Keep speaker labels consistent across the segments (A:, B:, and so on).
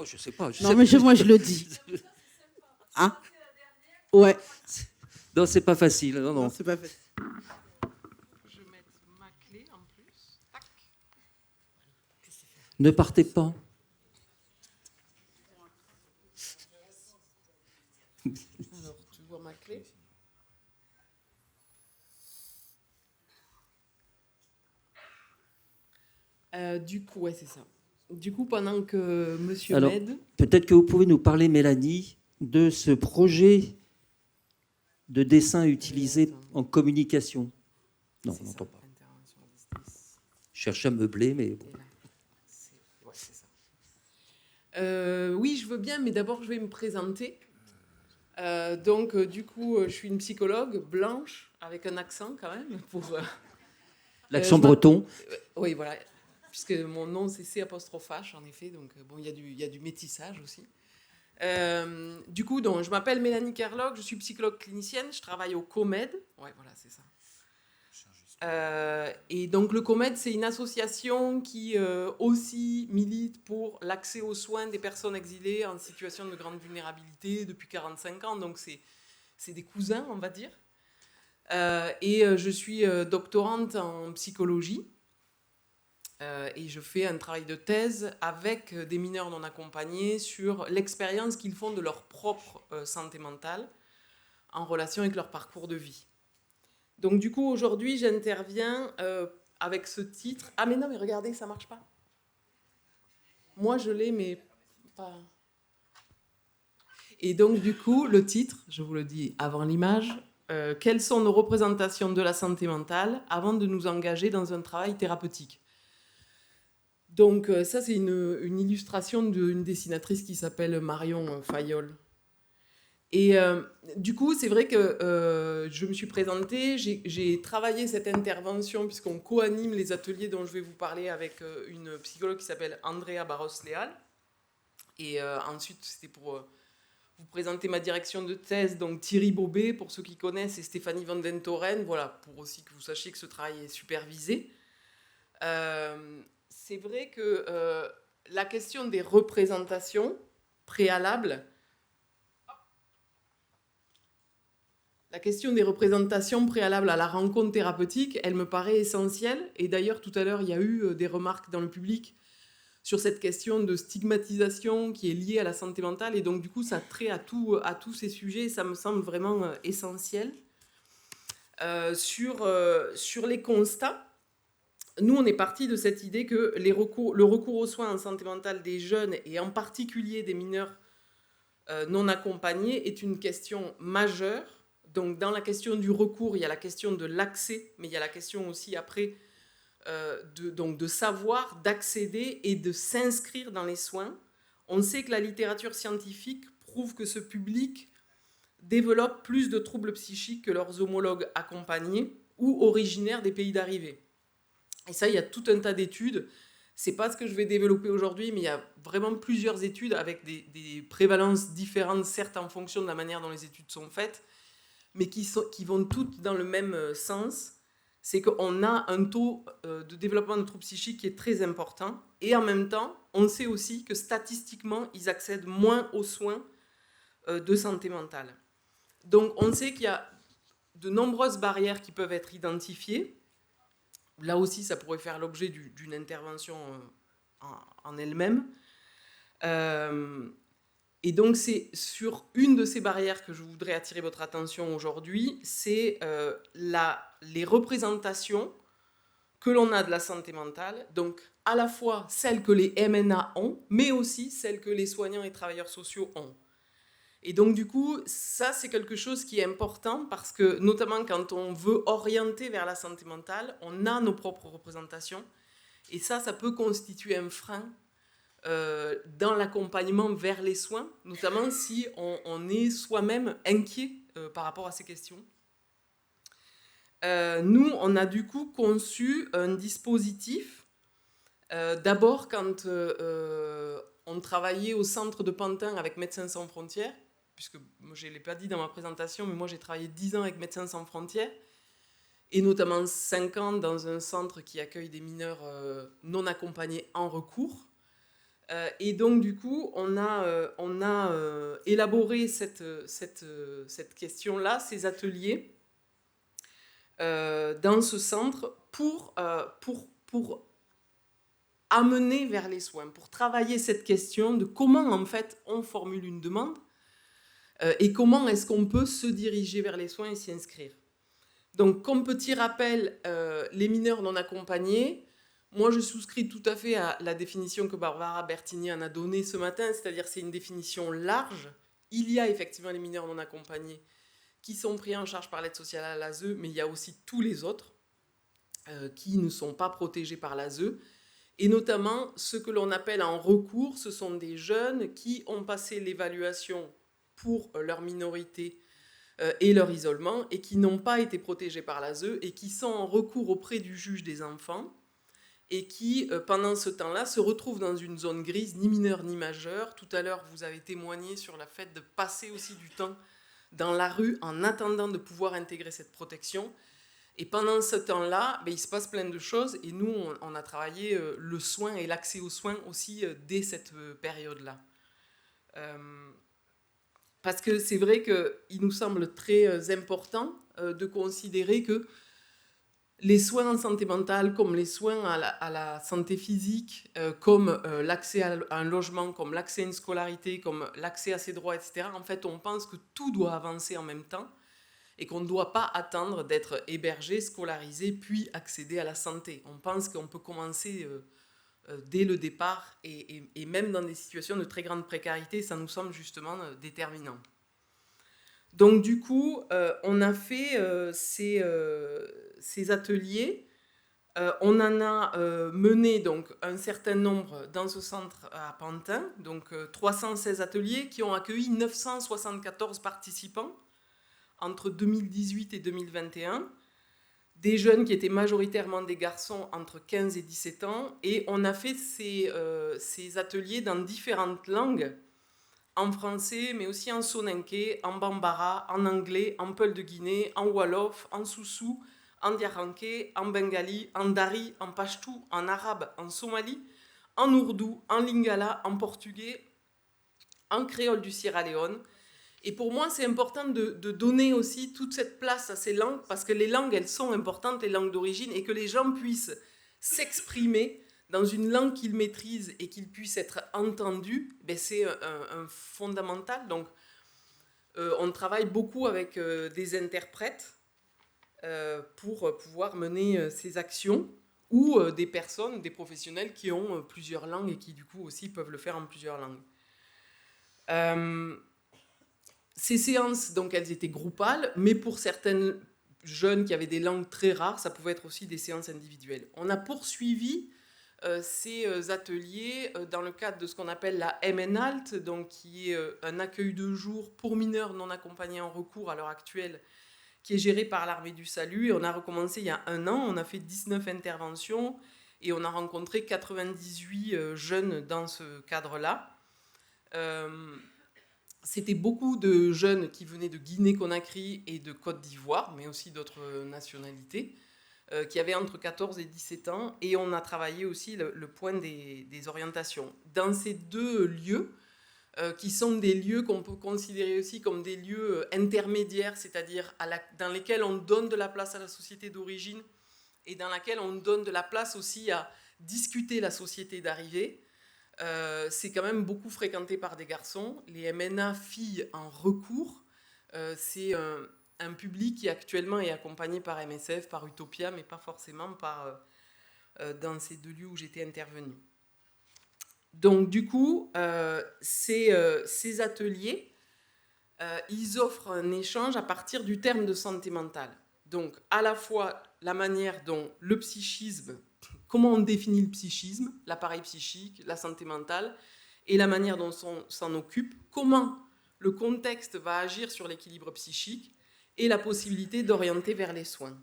A: Oh, je sais pas.
B: Non, mais moi, je le dis. Hein? Ouais.
A: Non, c'est pas facile. Non,
B: Non,
A: non.
B: c'est pas facile.
C: Je vais mettre ma clé en plus. Tac.
A: Ne partez pas.
C: Alors, tu vois ma clé? Du coup, ouais, c'est ça. Du coup, pendant que monsieur
A: Alors,
C: m'aide...
A: peut-être que vous pouvez nous parler, Mélanie, de ce projet de dessin utilisé en communication. Non, on n'entend pas.
C: Intervention à distance.
A: Je cherche à meubler, mais bon.
C: Et là, c'est ça. Oui, je veux bien, mais d'abord, je vais me présenter. Du coup, je suis une psychologue blanche, avec un accent quand même.
A: L'accent breton.
C: Oui, voilà. Puisque mon nom, c'est C''H, en effet. Donc, bon, il y a du métissage aussi. Du coup, donc, je m'appelle Mélanie Kerlog, je suis psychologue clinicienne, je travaille au COMED. Ouais, voilà, c'est ça. Et donc, le COMED, c'est une association qui aussi milite pour l'accès aux soins des personnes exilées en situation de grande vulnérabilité depuis 45 ans. Donc, c'est des cousins, on va dire. Je suis doctorante en psychologie. Et je fais un travail de thèse avec des mineurs non accompagnés sur l'expérience qu'ils font de leur propre santé mentale en relation avec leur parcours de vie. Donc du coup, aujourd'hui, j'interviens avec ce titre. Ah mais non, mais regardez, ça marche pas. Moi, je l'ai, mais pas... Et donc du coup, le titre, je vous le dis avant l'image, quelles sont nos représentations de la santé mentale avant de nous engager dans un travail thérapeutique. Donc ça, c'est une illustration d'une dessinatrice qui s'appelle Marion Fayolle. Et du coup, c'est vrai que je me suis présentée, j'ai travaillé cette intervention puisqu'on co-anime les ateliers dont je vais vous parler avec une psychologue qui s'appelle Andrea Barros-Leal. Et ensuite, c'était pour vous présenter ma direction de thèse, donc Thierry Bobet, pour ceux qui connaissent, et Stéphanie Van Den Toren, voilà, pour aussi que vous sachiez que ce travail est supervisé. C'est vrai que la question des représentations préalables, à la rencontre thérapeutique, elle me paraît essentielle. Et d'ailleurs, tout à l'heure, il y a eu des remarques dans le public sur cette question de stigmatisation qui est liée à la santé mentale. Et donc, du coup, ça trait à tous ces sujets. Ça me semble vraiment essentiel. Sur les constats, nous, on est parti de cette idée que le recours aux soins en santé mentale des jeunes, et en particulier des mineurs non accompagnés, est une question majeure. Donc, dans la question du recours, il y a la question de l'accès, mais il y a la question aussi, après, de savoir, d'accéder et de s'inscrire dans les soins. On sait que la littérature scientifique prouve que ce public développe plus de troubles psychiques que leurs homologues accompagnés ou originaires des pays d'arrivée. Et ça, il y a tout un tas d'études. C'est pas ce que je vais développer aujourd'hui, mais il y a vraiment plusieurs études avec des prévalences différentes, certes en fonction de la manière dont les études sont faites, mais qui vont toutes dans le même sens. C'est qu'on a un taux de développement de troubles psychiques qui est très important. Et en même temps, on sait aussi que statistiquement, ils accèdent moins aux soins de santé mentale. Donc, on sait qu'il y a de nombreuses barrières qui peuvent être identifiées. Là aussi, ça pourrait faire l'objet d'une intervention en elle-même. Et donc, c'est sur une de ces barrières que je voudrais attirer votre attention aujourd'hui, c'est les représentations que l'on a de la santé mentale, donc à la fois celles que les MNA ont, mais aussi celles que les soignants et travailleurs sociaux ont. Et donc, du coup, ça, c'est quelque chose qui est important parce que, notamment quand on veut orienter vers la santé mentale, on a nos propres représentations. Et ça peut constituer un frein dans l'accompagnement vers les soins, notamment si on est soi-même inquiet par rapport à ces questions. Nous, on a du coup conçu un dispositif. D'abord, quand on travaillait au centre de Pantin avec Médecins sans frontières, puisque je ne l'ai pas dit dans ma présentation, mais moi j'ai travaillé 10 ans avec Médecins sans frontières, et notamment 5 ans dans un centre qui accueille des mineurs non accompagnés en recours. Et donc, du coup, on a élaboré cette question-là, ces ateliers, dans ce centre pour amener vers les soins, pour travailler cette question de comment, en fait, on formule une demande et comment est-ce qu'on peut se diriger vers les soins et s'y inscrire. Donc, comme petit rappel, les mineurs non accompagnés, moi, je souscris tout à fait à la définition que Barbara Bertini en a donnée ce matin, c'est-à-dire c'est une définition large. Il y a effectivement les mineurs non accompagnés qui sont pris en charge par l'aide sociale à l'ASE, mais il y a aussi tous les autres qui ne sont pas protégés par l'ASE. Et notamment, ce que l'on appelle en recours, ce sont des jeunes qui ont passé l'évaluation pour leur minorité et leur isolement, et qui n'ont pas été protégés par l'ASE, et qui sont en recours auprès du juge des enfants, et qui, pendant ce temps-là, se retrouvent dans une zone grise, ni mineur ni majeur. Tout à l'heure, vous avez témoigné sur le fait de passer aussi du temps dans la rue en attendant de pouvoir intégrer cette protection. Et pendant ce temps-là, il se passe plein de choses, et nous, on a travaillé le soin et l'accès aux soins aussi dès cette période-là. Parce que c'est vrai qu'il nous semble très important de considérer que les soins en santé mentale, comme les soins à la santé physique, comme l'accès à un logement, comme l'accès à une scolarité, comme l'accès à ses droits, etc., en fait, on pense que tout doit avancer en même temps et qu'on ne doit pas attendre d'être hébergé, scolarisé, puis accéder à la santé. On pense qu'on peut commencer dès le départ et même dans des situations de très grande précarité, ça nous semble justement déterminant. Donc du coup, on a fait ces ateliers. On en a mené donc, un certain nombre dans ce centre à Pantin, donc 316 ateliers qui ont accueilli 974 participants entre 2018 et 2021, des jeunes qui étaient majoritairement des garçons entre 15 et 17 ans, et on a fait ces ateliers dans différentes langues, en français, mais aussi en soninké, en bambara, en anglais, en peul de Guinée, en wolof, en soussou, en diaranké, en bengali, en dari, en pashtou, en arabe, en somali, en ourdou, en lingala, en portugais, en créole du Sierra Leone. Et pour moi, c'est important de donner aussi toute cette place à ces langues, parce que les langues, elles sont importantes, les langues d'origine, et que les gens puissent s'exprimer dans une langue qu'ils maîtrisent et qu'ils puissent être entendus, c'est un fondamental. Donc, on travaille beaucoup avec des interprètes pour pouvoir mener ces actions, ou des personnes, des professionnels qui ont plusieurs langues et qui, du coup, aussi peuvent le faire en plusieurs langues. Ces séances, donc, elles étaient groupales, mais pour certaines jeunes qui avaient des langues très rares, ça pouvait être aussi des séances individuelles. On a poursuivi ces ateliers dans le cadre de ce qu'on appelle la MNALT, donc qui est un accueil de jour pour mineurs non accompagnés en recours à l'heure actuelle, qui est géré par l'Armée du Salut. Et on a recommencé il y a 1 an, on a fait 19 interventions et on a rencontré 98 jeunes dans ce cadre-là. C'était beaucoup de jeunes qui venaient de Guinée-Conakry et de Côte d'Ivoire, mais aussi d'autres nationalités, qui avaient entre 14 et 17 ans, et on a travaillé aussi le point des orientations. Dans ces 2 lieux, qui sont des lieux qu'on peut considérer aussi comme des lieux intermédiaires, c'est-à-dire dans lesquels on donne de la place à la société d'origine, et dans laquelle on donne de la place aussi à discuter la société d'arrivée, c'est quand même beaucoup fréquenté par des garçons. Les MNA filles en recours, c'est un public qui actuellement est accompagné par MSF, par Utopia, mais pas forcément dans ces 2 lieux où j'étais intervenue. Donc du coup, ces ateliers, ils offrent un échange à partir du terme de santé mentale. Donc à la fois la manière dont le psychisme, comment on définit le psychisme, l'appareil psychique, la santé mentale, et la manière dont on s'en occupe, comment le contexte va agir sur l'équilibre psychique, et la possibilité d'orienter vers les soins.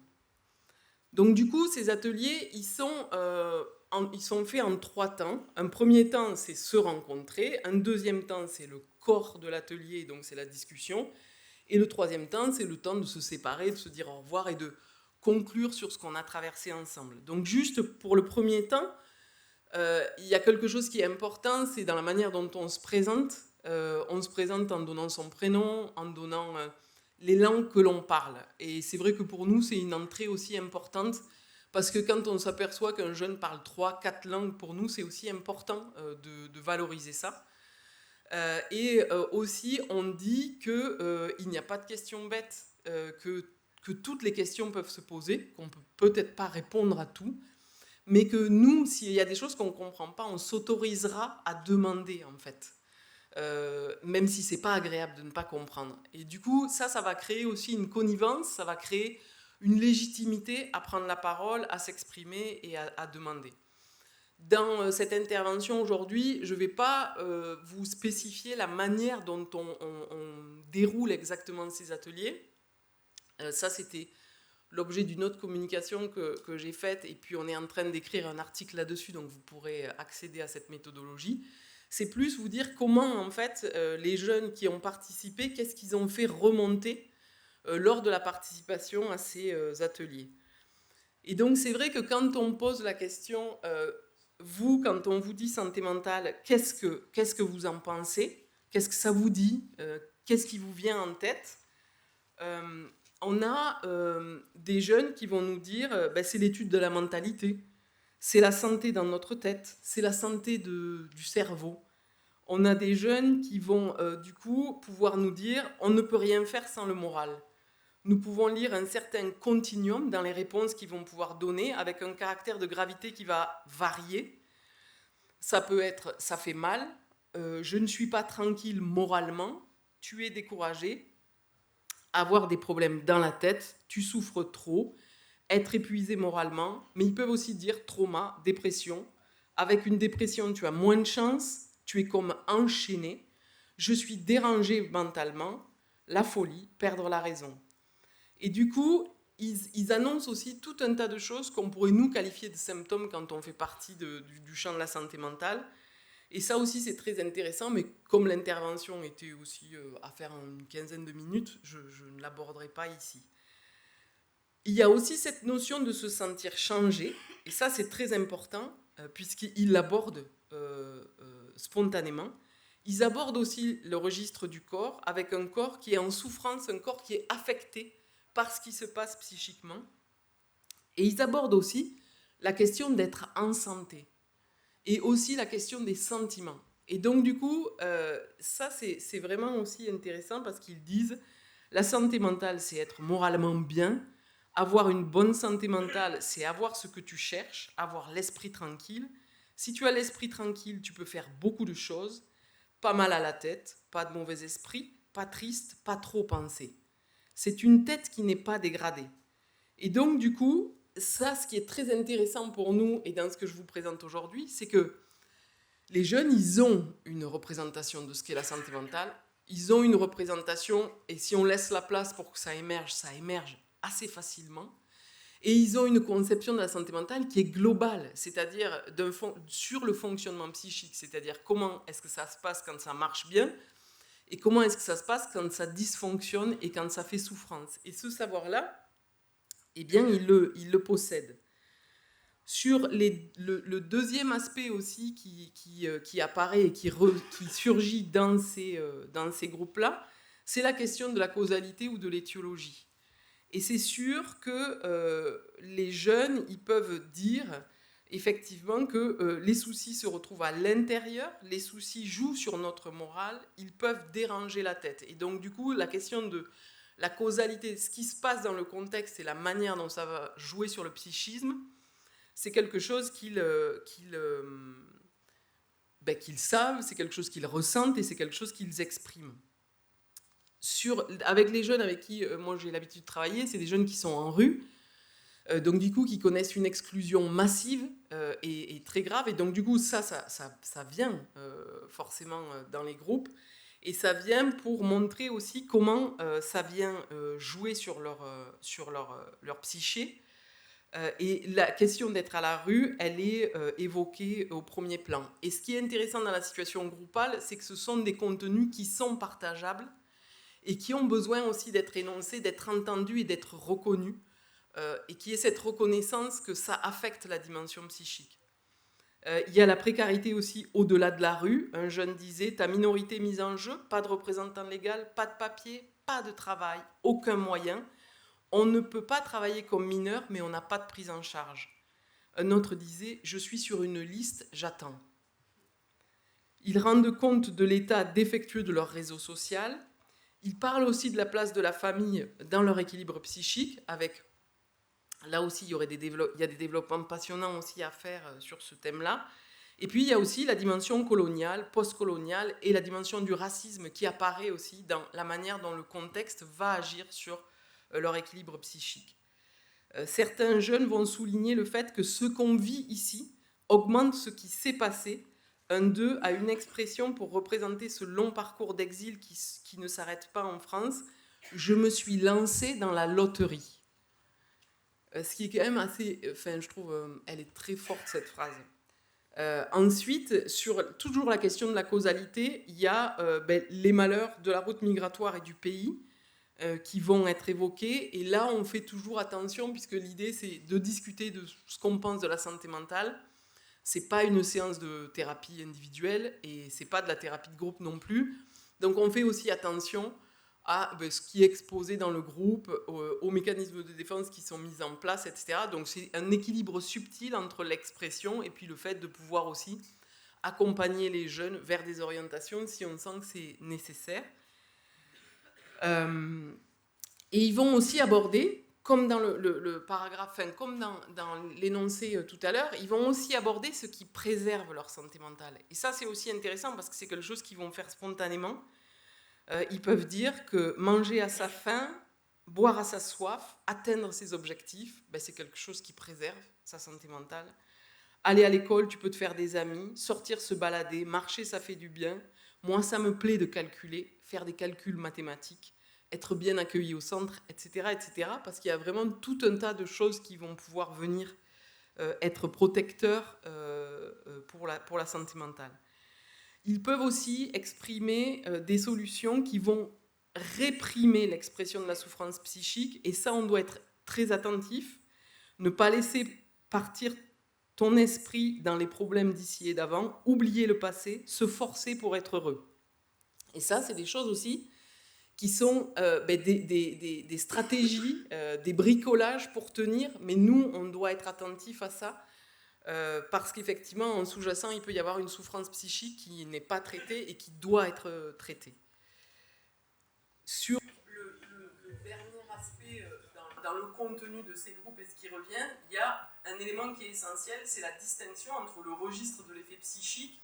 C: Donc du coup, ces ateliers, ils sont faits en 3 temps. Un premier temps, c'est se rencontrer. Un deuxième temps, c'est le corps de l'atelier, donc c'est la discussion. Et le troisième temps, c'est le temps de se séparer, de se dire au revoir et de conclure sur ce qu'on a traversé ensemble. Donc juste pour le premier temps, Il y a quelque chose qui est important, c'est dans la manière dont on se présente. On se présente en donnant son prénom, en donnant les langues que l'on parle. Et c'est vrai que pour nous, c'est une entrée aussi importante, parce que quand on s'aperçoit qu'un jeune parle 3, 4 langues, pour nous, c'est aussi important de valoriser ça. Et aussi, on dit qu'il n'y a pas de questions bêtes, que toutes les questions peuvent se poser, qu'on ne peut peut-être pas répondre à tout, mais que nous, s'il y a des choses qu'on ne comprend pas, on s'autorisera à demander, en fait. Même si c'est pas agréable de ne pas comprendre. Et du coup, ça va créer aussi une connivence, ça va créer une légitimité à prendre la parole, à s'exprimer et à demander. Dans cette intervention aujourd'hui, je ne vais pas vous spécifier la manière dont on déroule exactement ces ateliers. Ça, c'était l'objet d'une autre communication que j'ai faite, et puis on est en train d'écrire un article là-dessus, donc vous pourrez accéder à cette méthodologie. C'est plus vous dire comment, en fait, les jeunes qui ont participé, qu'est-ce qu'ils ont fait remonter lors de la participation à ces ateliers. Et donc, c'est vrai que quand on pose la question, vous, quand on vous dit santé mentale, qu'est-ce que vous en pensez? Qu'est-ce que ça vous dit? Qu'est-ce qui vous vient en tête? On a des jeunes qui vont nous dire, c'est l'étude de la mentalité. C'est la santé dans notre tête, c'est la santé du cerveau. On a des jeunes qui vont du coup pouvoir nous dire on ne peut rien faire sans le moral. Nous pouvons lire un certain continuum dans les réponses qu'ils vont pouvoir donner, avec un caractère de gravité qui va varier. Ça peut être ça fait mal, je ne suis pas tranquille moralement, tu es découragé, avoir des problèmes dans la tête, tu souffres trop, être épuisé moralement, mais ils peuvent aussi dire trauma, dépression. Avec une dépression, tu as moins de chance, tu es comme enchaîné. Je suis dérangé mentalement, la folie, perdre la raison. Et du coup, ils annoncent aussi tout un tas de choses qu'on pourrait nous qualifier de symptômes quand on fait partie du champ de la santé mentale. Et ça aussi, c'est très intéressant, mais comme l'intervention était aussi à faire en une quinzaine de minutes, je ne l'aborderai pas ici. Il y a aussi cette notion de se sentir changé, et ça c'est très important, puisqu'ils l'abordent spontanément. Ils abordent aussi le registre du corps, avec un corps qui est en souffrance, un corps qui est affecté par ce qui se passe psychiquement. Et ils abordent aussi la question d'être en santé, et aussi la question des sentiments. Et donc du coup, ça c'est vraiment aussi intéressant, parce qu'ils disent, la santé mentale c'est être moralement bien. Avoir une bonne santé mentale, c'est avoir ce que tu cherches, avoir l'esprit tranquille. Si tu as l'esprit tranquille, tu peux faire beaucoup de choses. Pas mal à la tête, pas de mauvais esprit, pas triste, pas trop penser. C'est une tête qui n'est pas dégradée. Et donc, du coup, ça, ce qui est très intéressant pour nous, et dans ce que je vous présente aujourd'hui, c'est que les jeunes, ils ont une représentation de ce qu'est la santé mentale. Ils ont une représentation, et si on laisse la place pour que ça émerge assez facilement, et ils ont une conception de la santé mentale qui est globale, c'est-à-dire sur le fonctionnement psychique, c'est-à-dire comment est-ce que ça se passe quand ça marche bien, et comment est-ce que ça se passe quand ça dysfonctionne et quand ça fait souffrance. Et ce savoir-là, eh bien, ils le possèdent. Sur le deuxième aspect aussi qui apparaît et qui surgit dans ces groupes-là, c'est la question de la causalité ou de l'étiologie. Et c'est sûr que les jeunes, ils peuvent dire effectivement que les soucis se retrouvent à l'intérieur, les soucis jouent sur notre morale, ils peuvent déranger la tête. Et donc du coup, la question de la causalité, ce qui se passe dans le contexte et la manière dont ça va jouer sur le psychisme, c'est quelque chose qu'ils savent, c'est quelque chose qu'ils ressentent et c'est quelque chose qu'ils expriment. Avec les jeunes avec qui moi j'ai l'habitude de travailler, c'est des jeunes qui sont en rue, donc du coup qui connaissent une exclusion massive et très grave, et donc du coup ça vient forcément dans les groupes, et ça vient pour montrer aussi comment ça vient jouer sur leur psyché, et la question d'être à la rue, elle est évoquée au premier plan. Et ce qui est intéressant dans la situation groupale, c'est que ce sont des contenus qui sont partageables, et qui ont besoin aussi d'être énoncés, d'être entendus et d'être reconnus, et qui est cette reconnaissance que ça affecte la dimension psychique. Il y a la précarité aussi au-delà de la rue. Un jeune disait, ta minorité mise en jeu, pas de représentant légal, pas de papier, pas de travail, aucun moyen. On ne peut pas travailler comme mineur, mais on n'a pas de prise en charge. Un autre disait, je suis sur une liste, j'attends. Ils rendent compte de l'état défectueux de leur réseau social. Ils parlent aussi de la place de la famille dans leur équilibre psychique, avec, là aussi, il y a des développements passionnants aussi à faire sur ce thème-là. Et puis, il y a aussi la dimension coloniale, post-coloniale, et la dimension du racisme qui apparaît aussi dans la manière dont le contexte va agir sur leur équilibre psychique. Certains jeunes vont souligner le fait que ce qu'on vit ici augmente ce qui s'est passé. Un d'eux a une expression pour représenter ce long parcours d'exil qui ne s'arrête pas en France. Je me suis lancé dans la loterie. Ce qui est quand même assez... Enfin, je trouve, elle est très forte, cette phrase. Ensuite, sur toujours la question de la causalité, il y a les malheurs de la route migratoire et du pays qui vont être évoqués. Et là, on fait toujours attention, puisque l'idée, c'est de discuter de ce qu'on pense de la santé mentale. C'est pas une séance de thérapie individuelle et c'est pas de la thérapie de groupe non plus. Donc, on fait aussi attention à ce qui est exposé dans le groupe, aux mécanismes de défense qui sont mis en place, etc. Donc, c'est un équilibre subtil entre l'expression et puis le fait de pouvoir aussi accompagner les jeunes vers des orientations si on sent que c'est nécessaire. Et ils vont aussi aborder, comme dans le paragraphe, enfin, comme dans l'énoncé tout à l'heure, ils vont aussi aborder ce qui préserve leur santé mentale. Et ça, c'est aussi intéressant parce que c'est quelque chose qu'ils vont faire spontanément. Ils peuvent dire que manger à sa faim, boire à sa soif, atteindre ses objectifs, c'est quelque chose qui préserve sa santé mentale. Aller à l'école, tu peux te faire des amis, sortir se balader, marcher, ça fait du bien. Moi, ça me plaît de calculer, faire des calculs mathématiques, être bien accueilli au centre, etc., etc., parce qu'il y a vraiment tout un tas de choses qui vont pouvoir venir être protecteurs pour la santé mentale. Ils peuvent aussi exprimer des solutions qui vont réprimer l'expression de la souffrance psychique, et ça, on doit être très attentif, ne pas laisser partir ton esprit dans les problèmes d'ici et d'avant, oublier le passé, se forcer pour être heureux. Et ça, c'est des choses aussi qui sont des stratégies, des bricolages pour tenir, mais nous, on doit être attentifs à ça, parce qu'effectivement, en sous-jacent, il peut y avoir une souffrance psychique qui n'est pas traitée et qui doit être traitée. Sur le dernier aspect, dans le contenu de ces groupes et ce qui revient, il y a un élément qui est essentiel, c'est la distinction entre le registre de l'effet psychique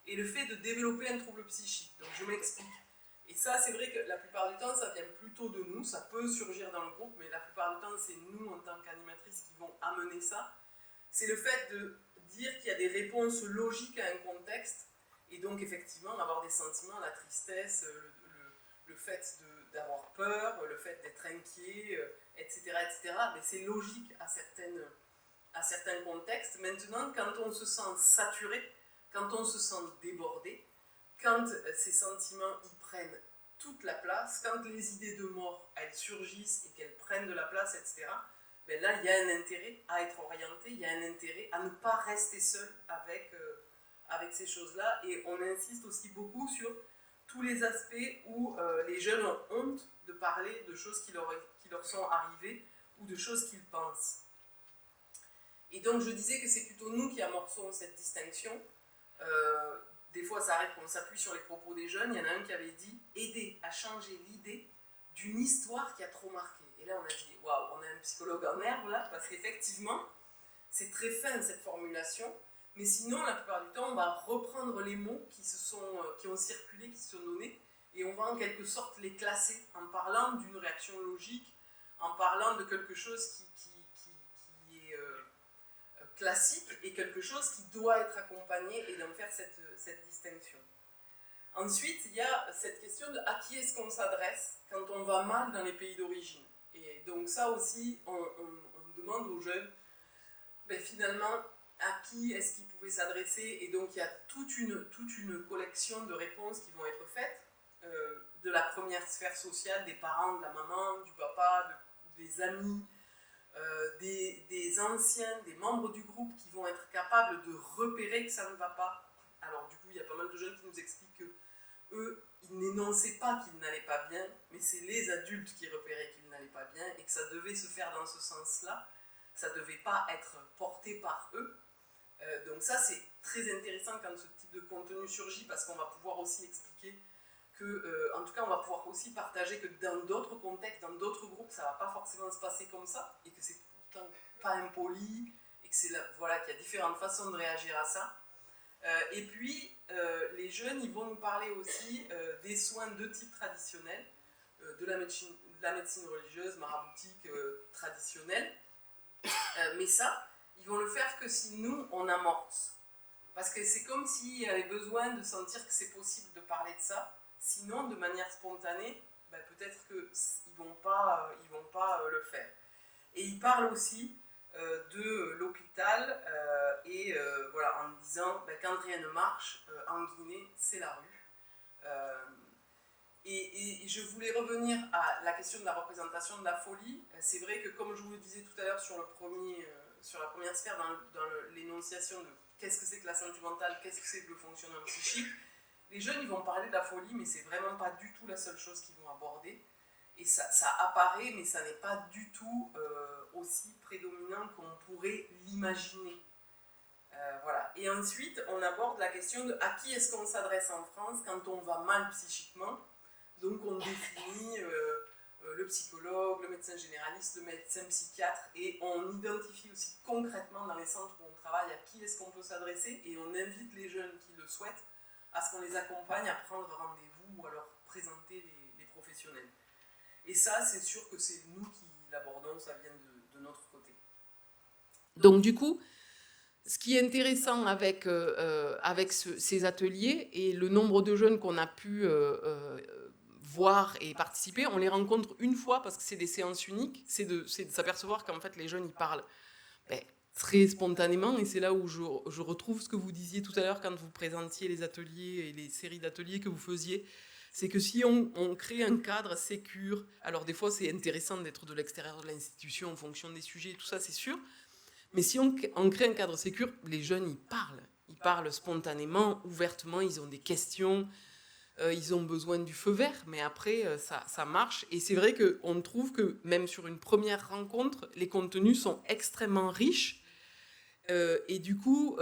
C: et le fait de développer un trouble psychique. Donc je m'explique. Et ça, c'est vrai que la plupart du temps, ça vient plutôt de nous, ça peut surgir dans le groupe, mais la plupart du temps, c'est nous, en tant qu'animatrices, qui vont amener ça. C'est le fait de dire qu'il y a des réponses logiques à un contexte, et donc effectivement, avoir des sentiments, la tristesse, le fait d'avoir peur, le fait d'être inquiet, etc., etc. Mais c'est logique à certains contextes. Maintenant, quand on se sent saturé, quand on se sent débordé, quand ces sentiments y prennent toute la place, quand les idées de mort, elles surgissent et qu'elles prennent de la place, etc., là, il y a un intérêt à être orienté, il y a un intérêt à ne pas rester seul avec ces choses-là. Et on insiste aussi beaucoup sur tous les aspects où les jeunes ont honte de parler de choses qui leur sont arrivées ou de choses qu'ils pensent. Et donc, je disais que c'est plutôt nous qui amorçons cette distinction. Des fois, ça arrive qu'on s'appuie sur les propos des jeunes. Il y en a un qui avait dit « aider à changer l'idée d'une histoire qui a trop marqué ». Et là, on a dit « waouh, on a un psychologue en herbe là », parce qu'effectivement, c'est très fin cette formulation. Mais sinon, la plupart du temps, on va reprendre les mots qui ont circulé, qui se sont donnés, et on va en quelque sorte les classer en parlant d'une réaction logique, en parlant de quelque chose qui est classique et quelque chose qui doit être accompagné, et d'en faire cette distinction. Ensuite, il y a cette question de à qui est-ce qu'on s'adresse quand on va mal dans les pays d'origine. Et donc ça aussi, on demande aux jeunes, finalement, à qui est-ce qu'ils pouvaient s'adresser, et donc il y a toute une collection de réponses qui vont être faites, de la première sphère sociale, des parents, de la maman, du papa, des amis, des anciens, des membres du groupe qui vont être capables de repérer que ça ne va pas. Alors du coup, il y a pas mal de jeunes qui nous expliquent que eux, ils n'énonçaient pas qu'ils n'allaient pas bien, mais c'est les adultes qui repéraient qu'ils n'allaient pas bien et que ça devait se faire dans ce sens-là, ça ne devait pas être porté par eux. Donc ça, c'est très intéressant quand ce type de contenu surgit, parce qu'on va pouvoir aussi expliquer que, en tout cas, on va pouvoir aussi partager que dans d'autres contextes, dans d'autres groupes, ça ne va pas forcément se passer comme ça, et que c'est pourtant pas impoli, et que voilà, qu'il y a différentes façons de réagir à ça. Et puis, les jeunes, ils vont nous parler aussi des soins de type traditionnel, de la médecine religieuse, maraboutique traditionnelle. Mais ça, ils vont le faire que si nous, on amorce. Parce que c'est comme s'il y avait besoin de sentir que c'est possible de parler de ça. Sinon, de manière spontanée, ben, peut-être qu'ils ne vont pas le faire. Et ils parlent aussi de l'hôpital voilà, en disant ben, quand rien ne marche, en Guinée, c'est la rue. Et je voulais revenir à la question de la représentation de la folie. C'est vrai que, comme je vous le disais tout à l'heure sur la première sphère, dans l'énonciation de qu'est-ce que c'est que la santé mentale, qu'est-ce que c'est que le fonctionnement psychique, les jeunes, ils vont parler de la folie, mais c'est vraiment pas du tout la seule chose qu'ils vont aborder. Et ça apparaît, mais ça n'est pas du tout aussi prédominant qu'on pourrait l'imaginer. Voilà. Et ensuite, on aborde la question de à qui est-ce qu'on s'adresse en France quand on va mal psychiquement. Donc on définit le psychologue, le médecin généraliste, le médecin psychiatre, et on identifie aussi concrètement dans les centres où on travaille à qui est-ce qu'on peut s'adresser, et on invite les jeunes qui le souhaitent à ce qu'on les accompagne à prendre rendez-vous ou à leur présenter les professionnels. Et ça, c'est sûr que c'est nous qui l'abordons, ça vient de notre côté. Donc du coup, ce qui est intéressant avec ces ateliers et le nombre de jeunes qu'on a pu voir et participer, on les rencontre une fois parce que c'est des séances uniques, c'est de s'apercevoir qu'en fait les jeunes ils parlent très spontanément, et c'est là où je retrouve ce que vous disiez tout à l'heure quand vous présentiez les ateliers et les séries d'ateliers que vous faisiez. C'est que si on crée un cadre sécure, alors des fois c'est intéressant d'être de l'extérieur de l'institution en fonction des sujets et tout ça, c'est sûr, mais si on crée un cadre sécure, les jeunes ils parlent spontanément, ouvertement, ils ont des questions, ils ont besoin du feu vert, mais après ça marche. Et c'est vrai qu'on trouve que même sur une première rencontre, les contenus sont extrêmement riches. Et du coup,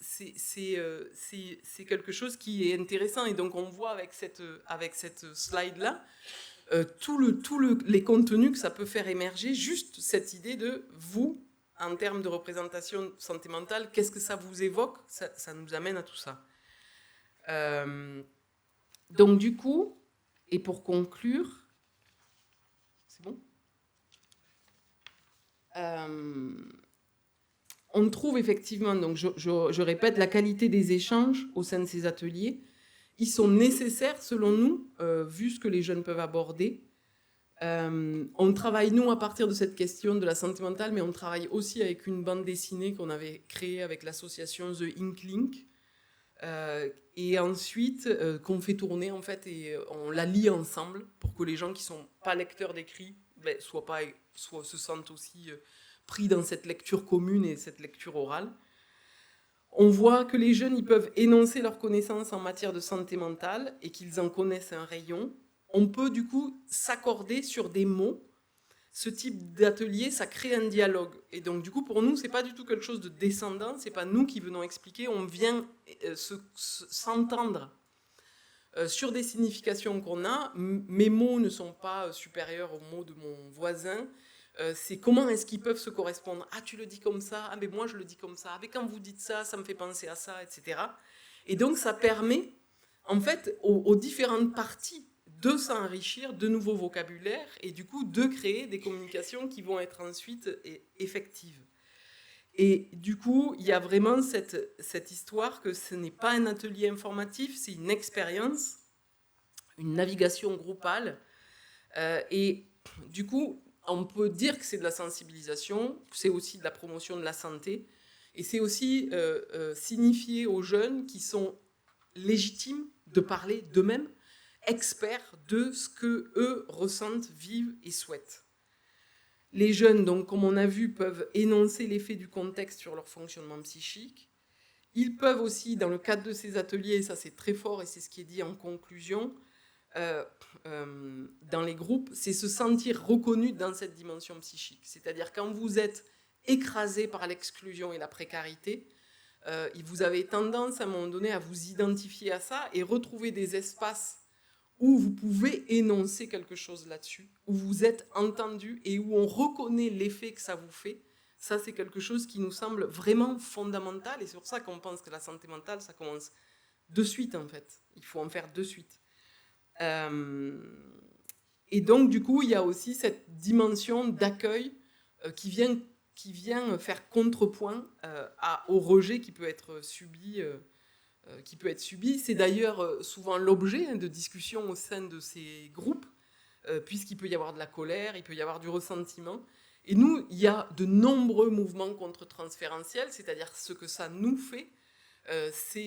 C: c'est quelque chose qui est intéressant. Et donc, on voit avec cette slide-là les contenus que ça peut faire émerger, juste cette idée de vous, en termes de représentation santé mentale, qu'est-ce que ça vous évoque ? Ça nous amène à tout ça. Donc, du coup, et pour conclure, c'est bon ? On trouve effectivement, donc je répète, la qualité des échanges au sein de ces ateliers. Ils sont nécessaires, selon nous, vu ce que les jeunes peuvent aborder. On travaille, nous, à partir de cette question de la santé mentale, mais on travaille aussi avec une bande dessinée qu'on avait créée avec l'association The Ink Link, et ensuite qu'on fait tourner, en fait, et on la lit ensemble pour que les gens qui ne sont pas lecteurs d'écrit se sentent aussi pris dans cette lecture commune et cette lecture orale. On voit que les jeunes ils peuvent énoncer leurs connaissances en matière de santé mentale et qu'ils en connaissent un rayon. On peut du coup s'accorder sur des mots. Ce type d'atelier, ça crée un dialogue. Et donc du coup, pour nous, c'est pas du tout quelque chose de descendant, c'est pas nous qui venons expliquer, on vient s'entendre sur des significations qu'on a. Mes mots ne sont pas supérieurs aux mots de mon voisin. C'est comment est-ce qu'ils peuvent se correspondre. Ah, tu le dis comme ça, ah, mais moi je le dis comme ça, ah, mais quand vous dites ça, ça me fait penser à ça, etc. Et donc ça permet, en fait, aux différentes parties de s'enrichir de nouveaux vocabulaires et du coup de créer des communications qui vont être ensuite effectives. Et du coup, il y a vraiment cette histoire que ce n'est pas un atelier informatif, c'est une expérience, une navigation groupale. Et du coup, on peut dire que c'est de la sensibilisation, c'est aussi de la promotion de la santé, et c'est aussi signifier aux jeunes qui sont légitimes de parler d'eux-mêmes, experts de ce qu'eux ressentent, vivent et souhaitent. Les jeunes, donc, comme on a vu, peuvent énoncer l'effet du contexte sur leur fonctionnement psychique. Ils peuvent aussi, dans le cadre de ces ateliers, ça c'est très fort et c'est ce qui est dit en conclusion, dans les groupes, c'est se sentir reconnu dans cette dimension psychique. C'est-à-dire quand vous êtes écrasé par l'exclusion et la précarité, vous avez tendance à un moment donné à vous identifier à ça et retrouver des espaces où vous pouvez énoncer quelque chose là-dessus, où vous êtes entendu et où on reconnaît l'effet que ça vous fait. Ça, c'est quelque chose qui nous semble vraiment fondamental et c'est pour ça qu'on pense que la santé mentale, ça commence de suite en fait. Il faut en faire de suite. Et donc, du coup, il y a aussi cette dimension d'accueil qui vient faire contrepoint au rejet qui peut être subi. C'est d'ailleurs souvent l'objet de discussions au sein de ces groupes, puisqu'il peut y avoir de la colère, il peut y avoir du ressentiment. Et nous, il y a de nombreux mouvements contre-transférentiels, c'est-à-dire ce que ça nous fait,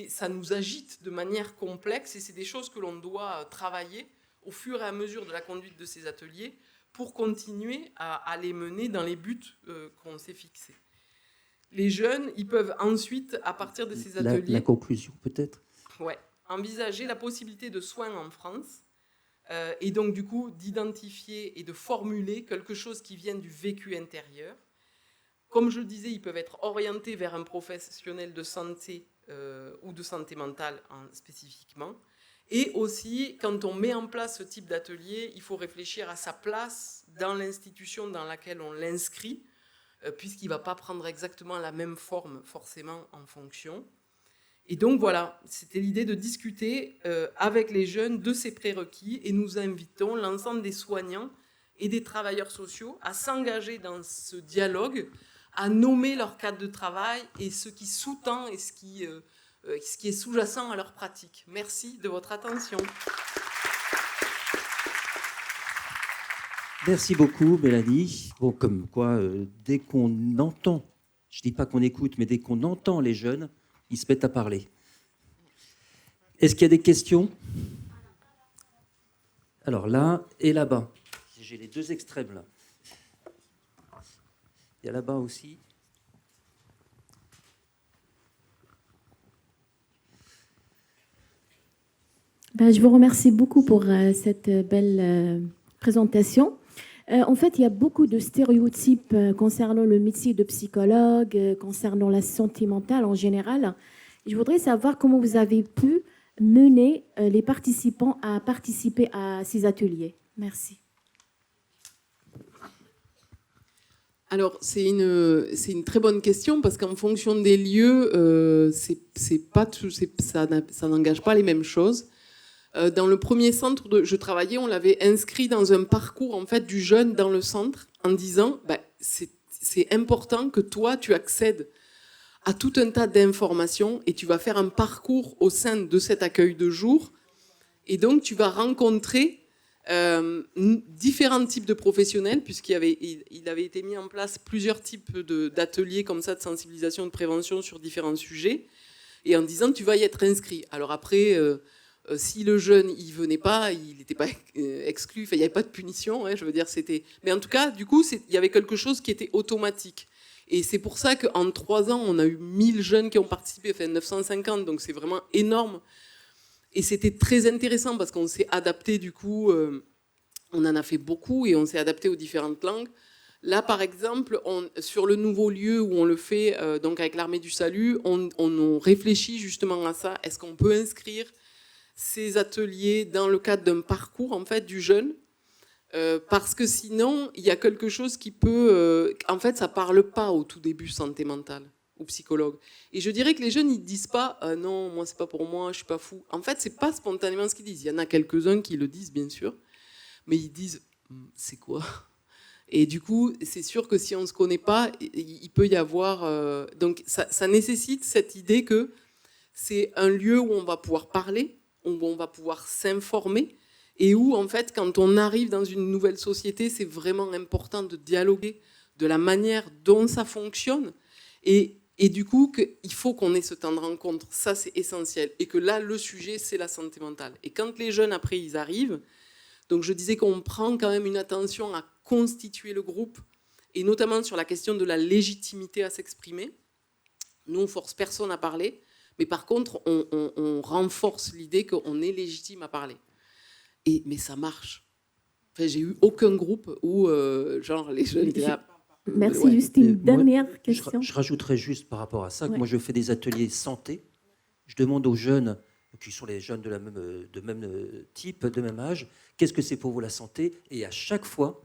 C: ça nous agite de manière complexe et c'est des choses que l'on doit travailler au fur et à mesure de la conduite de ces ateliers pour continuer à les mener dans les buts qu'on s'est fixés. Les jeunes, ils peuvent ensuite, à partir de ces ateliers...
A: La conclusion, peut-être ?
C: Ouais, envisager la possibilité de soins en France et donc, du coup, d'identifier et de formuler quelque chose qui vienne du vécu intérieur. Comme je le disais, ils peuvent être orientés vers un professionnel de santé ou de santé mentale spécifiquement. Et aussi, quand on met en place ce type d'atelier, il faut réfléchir à sa place dans l'institution dans laquelle on l'inscrit, puisqu'il ne va pas prendre exactement la même forme forcément en fonction. Et donc voilà, c'était l'idée de discuter avec les jeunes de ces prérequis et nous invitons l'ensemble des soignants et des travailleurs sociaux à s'engager dans ce dialogue, à nommer leur cadre de travail et ce qui sous-tend et ce qui est sous-jacent à leur pratique. Merci de votre attention.
A: Merci beaucoup, Mélanie. Bon, comme quoi, dès qu'on entend, je ne dis pas qu'on écoute, mais dès qu'on entend les jeunes, ils se mettent à parler. Est-ce qu'il y a des questions ? Alors là et là-bas. J'ai les deux extrêmes là. Il y a là-bas aussi.
D: Je vous remercie beaucoup pour cette belle présentation. En fait, il y a beaucoup de stéréotypes concernant le métier de psychologue, concernant la santé mentale en général. Je voudrais savoir comment vous avez pu mener les participants à participer à ces ateliers. Merci.
C: Alors, c'est une très bonne question parce qu'en fonction des lieux, ça n'engage pas les mêmes choses. Dans le premier centre où je travaillais, on l'avait inscrit dans un parcours en fait, du jeune dans le centre en disant c'est important que toi, tu accèdes à tout un tas d'informations et tu vas faire un parcours au sein de cet accueil de jour. Et donc, tu vas rencontrer différents types de professionnels, puisqu'il avait été mis en place plusieurs types d'ateliers comme ça, de sensibilisation, de prévention sur différents sujets, et en disant tu vas y être inscrit. Alors après, si le jeune il venait pas, il n'était pas exclu, il n'y avait pas de punition, je veux dire, c'était... Mais en tout cas, du coup, il y avait quelque chose qui était automatique. Et c'est pour ça qu'en 3 ans, on a eu 1000 jeunes qui ont participé, 950, donc c'est vraiment énorme. Et c'était très intéressant parce qu'on s'est adapté, du coup, on en a fait beaucoup et on s'est adapté aux différentes langues. Là, par exemple, sur le nouveau lieu où on le fait, donc avec l'Armée du Salut, on réfléchit justement à ça. Est-ce qu'on peut inscrire ces ateliers dans le cadre d'un parcours en fait, du jeune ? Parce que sinon, il y a quelque chose qui peut... en fait, ça ne parle pas au tout début santé mentale. Ou psychologue. Et je dirais que les jeunes, ils ne disent pas « non, moi, c'est pas pour moi, je suis pas fou ». En fait, c'est pas spontanément ce qu'ils disent. Il y en a quelques-uns qui le disent, bien sûr, mais ils disent « c'est quoi ?» Et du coup, c'est sûr que si on ne se connaît pas, il peut y avoir... donc, ça nécessite cette idée que c'est un lieu où on va pouvoir parler, où on va pouvoir s'informer, et où, en fait, quand on arrive dans une nouvelle société, c'est vraiment important de dialoguer de la manière dont ça fonctionne, et du coup, il faut qu'on ait ce temps de rencontre. Ça, c'est essentiel. Et que là, le sujet, c'est la santé mentale. Et quand les jeunes, après, ils arrivent, donc je disais qu'on prend quand même une attention à constituer le groupe, et notamment sur la question de la légitimité à s'exprimer. Nous, on force personne à parler, mais par contre, on renforce l'idée qu'on est légitime à parler. Mais ça marche. Enfin, j'ai eu aucun groupe où, genre, les jeunes étaient là.
D: Merci,
C: Ouais.
D: juste une
A: Moi,
D: dernière question.
A: Je rajouterais juste par rapport à ça que
D: Ouais.
A: moi, je fais des ateliers santé. Je demande aux jeunes, qui sont les jeunes de même type, de même âge, qu'est-ce que c'est pour vous la santé? Et à chaque fois,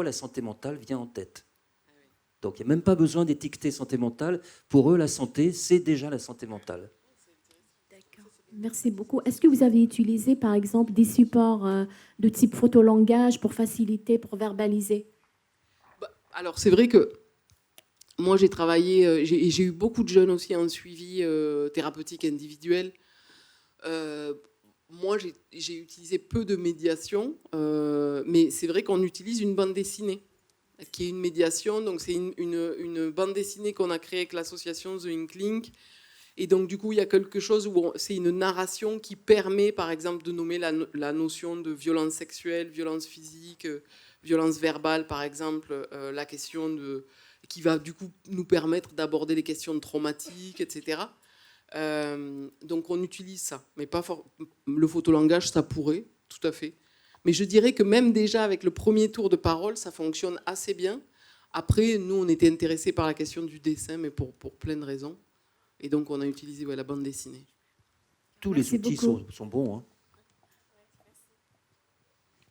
A: la santé mentale vient en tête. Donc, il n'y a même pas besoin d'étiqueter santé mentale. Pour eux, la santé, c'est déjà la santé mentale.
D: D'accord. Merci beaucoup. Est-ce que vous avez utilisé, par exemple, des supports de type photolangage pour faciliter, pour verbaliser?
C: Alors, c'est vrai que moi, j'ai travaillé, j'ai eu beaucoup de jeunes aussi en suivi thérapeutique individuel. Moi, j'ai utilisé peu de médiation, mais c'est vrai qu'on utilise une bande dessinée, qui est une médiation. Donc, c'est une bande dessinée qu'on a créée avec l'association The Ink Link. Et donc, du coup, il y a quelque chose où c'est une narration qui permet, par exemple, de nommer la notion de violence sexuelle, violence physique, violence verbale, par exemple, la question qui va, du coup, nous permettre d'aborder les questions traumatiques, etc. Donc, on utilise ça. Mais pas le photolangage, ça pourrait, tout à fait. Mais je dirais que même déjà avec le premier tour de parole, ça fonctionne assez bien. Après, nous, on était intéressés par la question du dessin, mais pour plein de raisons. Et donc, on a utilisé la bande dessinée.
A: Tous
D: Merci
A: les outils
D: beaucoup.
A: sont bons. Hein.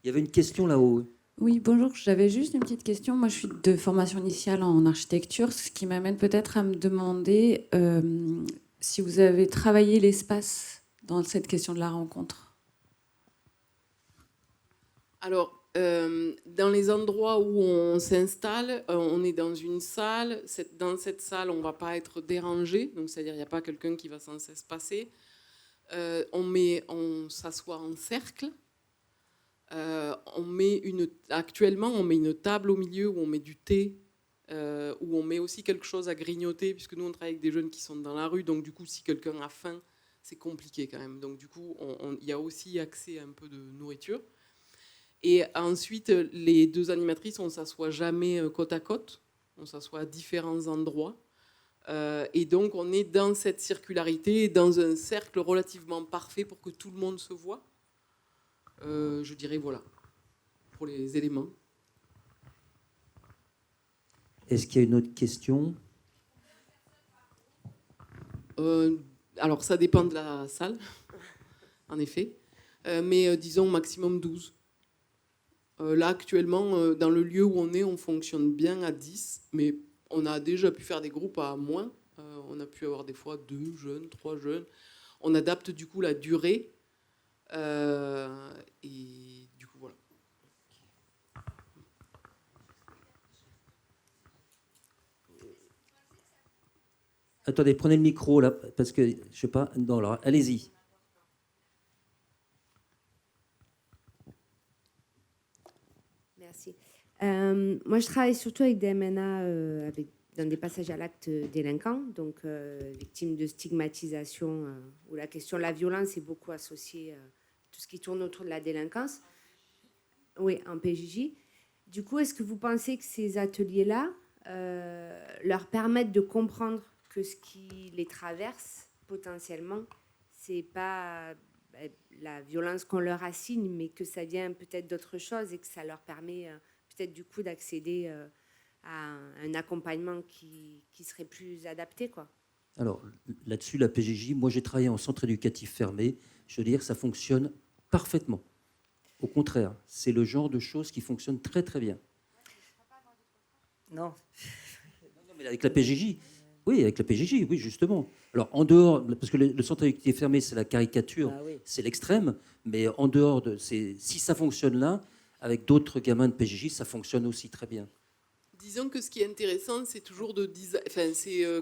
A: Il y avait une question là-haut.
E: Oui, bonjour, j'avais juste une petite question. Moi, je suis de formation initiale en architecture, ce qui m'amène peut-être à me demander si vous avez travaillé l'espace dans cette question de la rencontre.
C: Alors, dans les endroits où on s'installe, on est dans une salle. Dans cette salle, on ne va pas être dérangé. Donc, c'est-à-dire qu'il n'y a pas quelqu'un qui va sans cesse passer. On s'assoit en cercle. Actuellement, on met une table au milieu où on met du thé, où on met aussi quelque chose à grignoter, puisque nous, on travaille avec des jeunes qui sont dans la rue. Donc, du coup, si quelqu'un a faim, c'est compliqué quand même. Donc, du coup, il y a aussi accès à un peu de nourriture. Et ensuite, les deux animatrices, on ne s'assoit jamais côte à côte. On s'assoit à différents endroits. Et donc, on est dans cette circularité, dans un cercle relativement parfait pour que tout le monde se voit. Je dirais voilà, pour les éléments.
A: Est-ce qu'il y a une autre question?
C: Alors, ça dépend de la salle, en effet. Mais disons maximum 12. Là, actuellement, dans le lieu où on fonctionne bien à 10. Mais on a déjà pu faire des groupes à moins. On a pu avoir des fois 2 jeunes, 3 jeunes. On adapte du coup la durée. Et du coup, voilà.
A: Attendez, prenez le micro là, parce que je sais pas. Non, alors allez-y.
F: Merci. Moi, je travaille surtout avec des MNA dans des passages à l'acte délinquants, donc victimes de stigmatisation, où la question de la violence est beaucoup associée à tout ce qui tourne autour de la délinquance. Oui, en PJJ. Du coup, est-ce que vous pensez que ces ateliers-là leur permettent de comprendre que ce qui les traverse potentiellement, c'est pas la violence qu'on leur assigne, mais que ça vient peut-être d'autre chose et que ça leur permet peut-être du coup d'accéder à un accompagnement qui serait plus adapté, quoi.
A: Alors là-dessus, la PJJ, moi j'ai travaillé en centre éducatif fermé. Je veux dire, ça fonctionne parfaitement. Au contraire, c'est le genre de choses qui fonctionne très très bien.
B: Non.
A: Non, mais avec la PJJ, oui, avec la PJJ, oui, justement. Alors en dehors, parce que le centre éducatif fermé, c'est la caricature,
B: Ah oui.
A: c'est l'extrême, mais en dehors de, si ça fonctionne là, avec d'autres gamins de PJJ, ça fonctionne aussi très bien.
C: Disons que ce qui est intéressant, c'est toujours de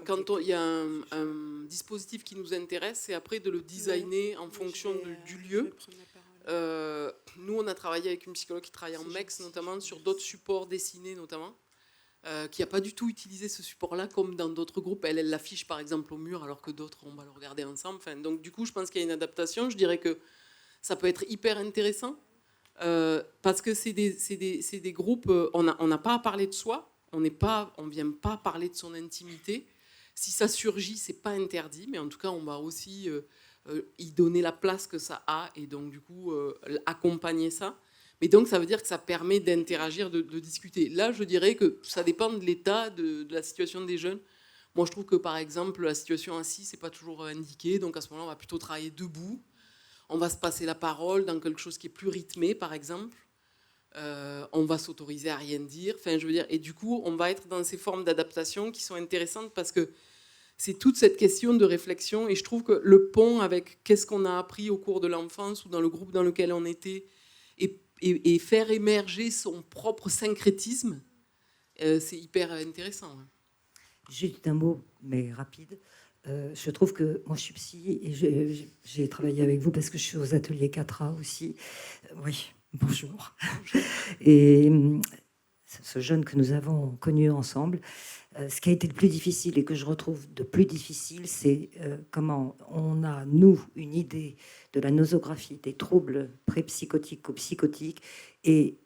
C: quand il y a un dispositif qui nous intéresse, c'est après de le designer en fonction du lieu. Nous, on a travaillé avec une psychologue qui travaille en MEX, notamment, sur d'autres supports dessinés, notamment, qui n'a pas du tout utilisé ce support-là, comme dans d'autres groupes. Elle l'affiche, par exemple, au mur, alors que d'autres, on va le regarder ensemble. Enfin, donc, du coup, je pense qu'il y a une adaptation. Je dirais que ça peut être hyper intéressant, parce que c'est des groupes... On n'a pas à parler de soi. On vient pas parler de son intimité. Si ça surgit, c'est pas interdit, mais en tout cas, on va aussi y donner la place que ça a et donc du coup accompagner ça. Mais donc ça veut dire que ça permet d'interagir, de discuter. Là, je dirais que ça dépend de l'état, de la situation des jeunes. Moi, je trouve que par exemple, la situation assise, c'est pas toujours indiqué. Donc à ce moment-là, on va plutôt travailler debout. On va se passer la parole dans quelque chose qui est plus rythmé, par exemple. On va s'autoriser à rien dire. Enfin, je veux dire, et du coup, on va être dans ces formes d'adaptation qui sont intéressantes parce que c'est toute cette question de réflexion. Et je trouve que le pont avec qu'est-ce qu'on a appris au cours de l'enfance ou dans le groupe dans lequel on était et faire émerger son propre syncrétisme, c'est hyper intéressant.
G: Juste un mot, mais rapide. Je trouve que moi, je suis psy et j'ai travaillé avec vous parce que je suis aux ateliers 4A aussi. Oui, bonjour. Et ce jeune que nous avons connu ensemble, ce qui a été le plus difficile et que je retrouve de plus difficile, c'est comment on a, nous, une idée de la nosographie, des troubles pré-psychotiques ou psychotiques et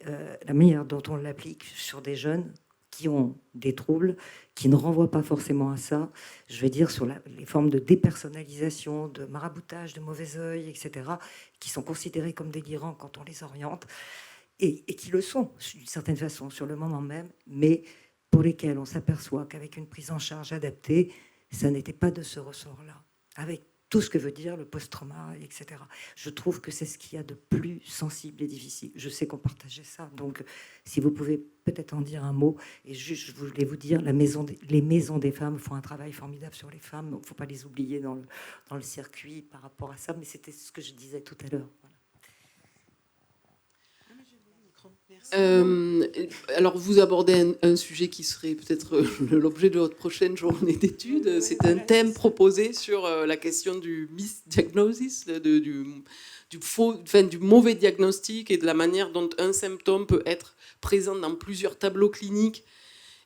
G: la manière dont on l'applique sur des jeunes qui ont des troubles, qui ne renvoient pas forcément à ça, je vais dire sur les formes de dépersonnalisation, de maraboutage, de mauvais œil, etc., qui sont considérés comme délirants quand on les oriente, et qui le sont, d'une certaine façon, sur le moment même, mais pour lesquels on s'aperçoit qu'avec une prise en charge adaptée, ça n'était pas de ce ressort-là, avec tout ce que veut dire le post-trauma, etc. Je trouve que c'est ce qu'il y a de plus sensible et difficile. Je sais qu'on partageait ça, donc si vous pouvez peut-être en dire un mot. Et juste, je voulais vous dire, les maisons des femmes font un travail formidable sur les femmes, donc il ne faut pas les oublier dans le circuit par rapport à ça, mais c'était ce que je disais tout à l'heure. Voilà.
C: Alors, vous abordez un sujet qui serait peut-être l'objet de votre prochaine journée d'études. C'est un thème proposé sur la question du misdiagnosis, du mauvais diagnostic et de la manière dont un symptôme peut être présent dans plusieurs tableaux cliniques,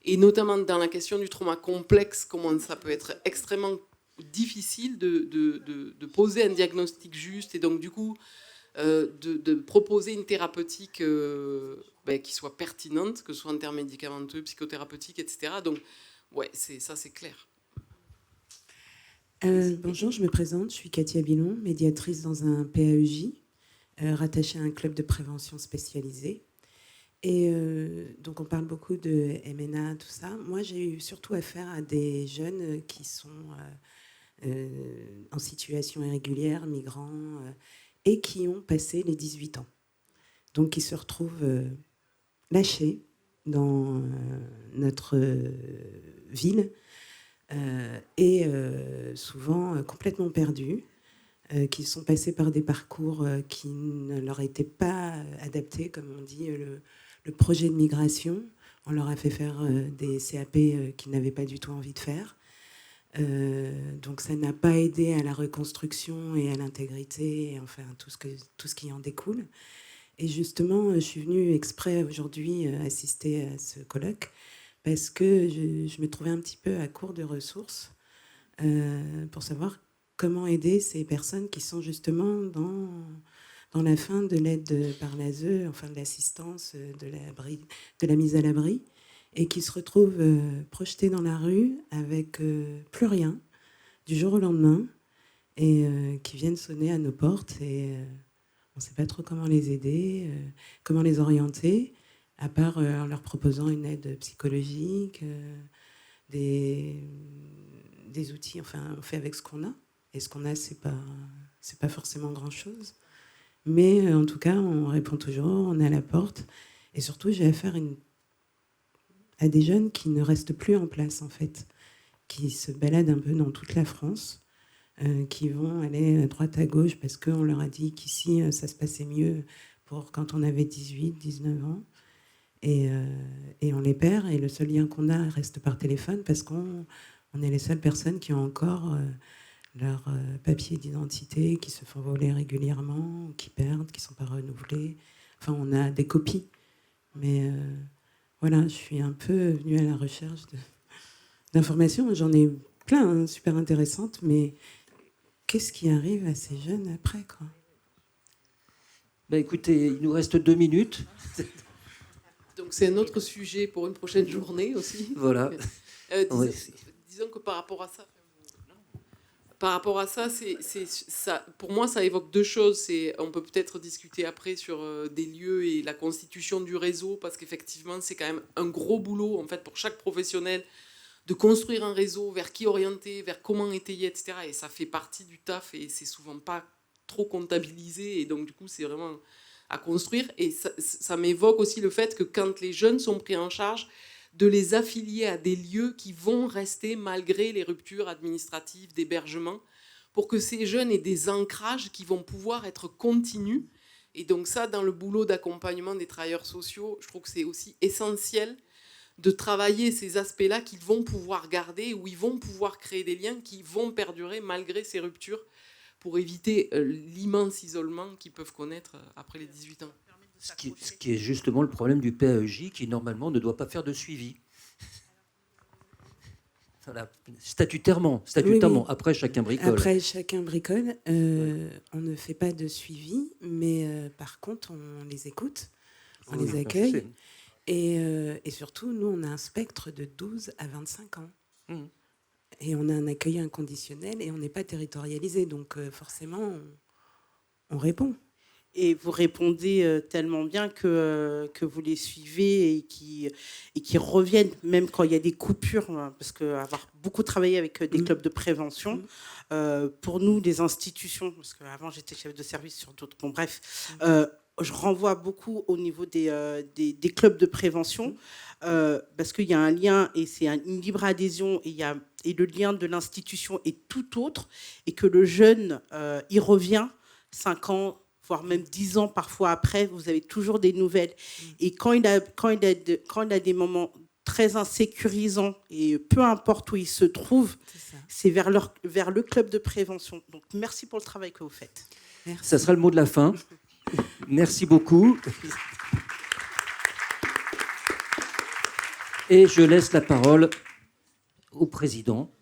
C: et notamment dans la question du trauma complexe, comment ça peut être extrêmement difficile de poser un diagnostic juste et donc du coup de proposer une thérapeutique qui soit pertinente, que ce soit en termes médicamenteux, psychothérapeutiques, etc. Donc, ouais, c'est clair.
H: Bonjour, je me présente, je suis Katia Bilon, médiatrice dans un PAEJ, rattachée à un club de prévention spécialisé. Et donc, on parle beaucoup de MNA, tout ça. Moi, j'ai eu surtout affaire à des jeunes qui sont en situation irrégulière, migrants, et qui ont passé les 18 ans. Donc, qui se retrouvent lâchés dans notre ville et souvent complètement perdus, qui sont passés par des parcours qui ne leur étaient pas adaptés, comme on dit, le projet de migration. On leur a fait faire des CAP qu'ils n'avaient pas du tout envie de faire. Donc ça n'a pas aidé à la reconstruction et à l'intégrité, et enfin tout ce qui en découle. Et justement, je suis venue exprès aujourd'hui assister à ce colloque parce que je me trouvais un petit peu à court de ressources pour savoir comment aider ces personnes qui sont justement dans la fin de l'aide par l'ASE, enfin de l'assistance, de la mise à l'abri, et qui se retrouvent projetés dans la rue avec plus rien, du jour au lendemain, et qui viennent sonner à nos portes, et on ne sait pas trop comment les aider, comment les orienter, à part en leur proposant une aide psychologique, des outils, enfin on fait avec ce qu'on a, et ce qu'on a, c'est pas forcément grand-chose. Mais en tout cas, on répond toujours, on est à la porte, et surtout j'ai affaire à des jeunes qui ne restent plus en place, en fait, qui se baladent un peu dans toute la France, qui vont aller à droite à gauche parce qu'on leur a dit qu'ici, ça se passait mieux pour quand on avait 18, 19 ans. Et on les perd, et le seul lien qu'on a reste par téléphone parce qu'on est les seules personnes qui ont encore leur papier d'identité, qui se font voler régulièrement, qui perdent, qui ne sont pas renouvelés. Enfin, on a des copies, mais... Voilà, je suis un peu venue à la recherche d'informations. J'en ai plein, hein, super intéressantes, mais qu'est-ce qui arrive à ces jeunes après, quoi?
A: Écoutez, il nous reste 2 minutes.
C: Donc Donc c'est un autre sujet pour une prochaine journée aussi.
A: Voilà.
C: Disons que par rapport à ça, ça, pour moi, ça évoque deux choses. On peut peut-être discuter après sur des lieux et la constitution du réseau, parce qu'effectivement, c'est quand même un gros boulot en fait pour chaque professionnel de construire un réseau, vers qui orienter, vers comment étayer, etc. Et ça fait partie du taf et c'est souvent pas trop comptabilisé. Et donc, du coup, c'est vraiment à construire. Et ça m'évoque aussi le fait que quand les jeunes sont pris en charge, de les affilier à des lieux qui vont rester malgré les ruptures administratives d'hébergement, pour que ces jeunes aient des ancrages qui vont pouvoir être continus. Et donc ça, dans le boulot d'accompagnement des travailleurs sociaux, je trouve que c'est aussi essentiel de travailler ces aspects-là qu'ils vont pouvoir garder, où ils vont pouvoir créer des liens qui vont perdurer malgré ces ruptures, pour éviter l'immense isolement qu'ils peuvent connaître après les 18 ans.
A: Ce qui est justement le problème du PAEJ, qui normalement ne doit pas faire de suivi. Voilà. Statutairement.
H: Oui.
A: Après, chacun bricole.
H: Après, chacun bricole. On ne fait pas de suivi, mais par contre, on les écoute, on les accueille. Et surtout, nous, on a un spectre de 12 à 25 ans. Et on a un accueil inconditionnel et on n'est pas territorialisé. Donc, forcément, on répond.
B: Et vous répondez tellement bien que vous les suivez et qui reviennent, même quand il y a des coupures, parce qu'avoir beaucoup travaillé avec des clubs de prévention, pour nous, des institutions, parce qu'avant j'étais chef de service sur d'autres, bon bref, je renvoie beaucoup au niveau des clubs de prévention, parce qu'il y a un lien et c'est une libre adhésion et le lien de l'institution est tout autre, et que le jeune y revient 5 ans, voire même 10 ans parfois après, vous avez toujours des nouvelles. Et quand il a des moments très insécurisants, et peu importe où il se trouve, c'est vers le club de prévention. Donc merci pour le travail que vous faites.
H: Merci.
A: Ça sera le mot de la fin. Merci beaucoup. Et je laisse la parole au président